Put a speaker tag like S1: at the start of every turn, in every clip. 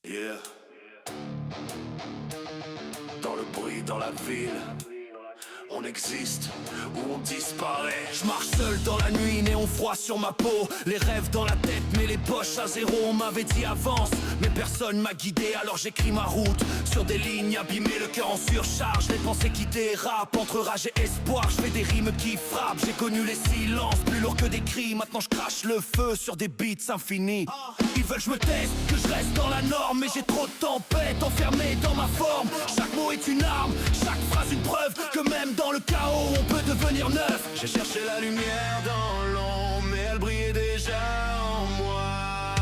S1: Yeah. Dans le bruit, dans la ville, on existe ou on disparaît. Je marche seul dans la nuit, néon froid sur ma peau. Les rêves dans la tête, mais les poches à zéro. On m'avait dit avance, mais personne m'a guidé. Alors j'écris ma route sur des lignes abîmées, le cœur en surcharge. Les pensées qui dérapent entre rage et espoir. Je fais des rimes qui frappent, j'ai connu les silences plus lourds que des cris. Maintenant je crache le feu sur des beats infinis. Ils veulent que je me taise, que je reste dans la norme, mais j'ai trop de tempêtes enfermées dans ma forme. Chaque mot est une arme, chaque phrase une preuve que même dans le chaos on peut devenir neuf. J'ai cherché la lumière dans l'ombre, mais elle brillait déjà en moi.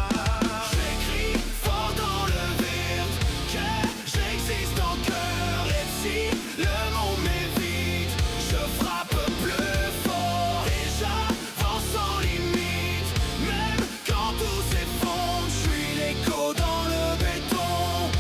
S1: J'écris fort dans le vide que j'existe en cœur. Et si le monde m'évite, je frappe plus fort et j'avance sans limite. Même quand tout s'effondre, je suis l'écho dans le béton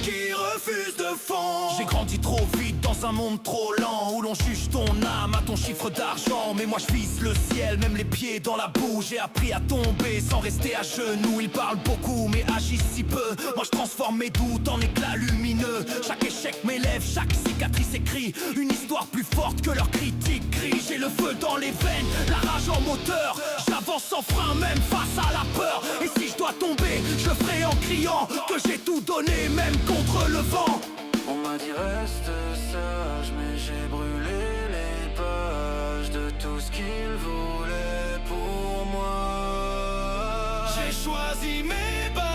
S1: qui refuse de fondre. J'ai grandi trop vite dans un monde trop lent, où l'on juge ton âme à ton chiffre d'argent. Mais moi je vise le ciel, même les pieds dans la boue. J'ai appris à tomber sans rester à genoux. Ils parlent beaucoup mais agissent si peu. Moi je transforme mes doutes en éclats lumineux. Chaque échec m'élève, chaque cicatrice écrit une histoire plus forte que leurs critiques crient. J'ai le feu dans les veines, la rage en moteur. J'avance sans frein même face à la peur. Et si je dois tomber, je le ferai en criant que j'ai tout donné même contre le vent.
S2: On m'a dit reste sage, mais j'ai brûlé les pages de tout ce qu'ils voulaient pour moi.
S1: J'ai choisi mes balles.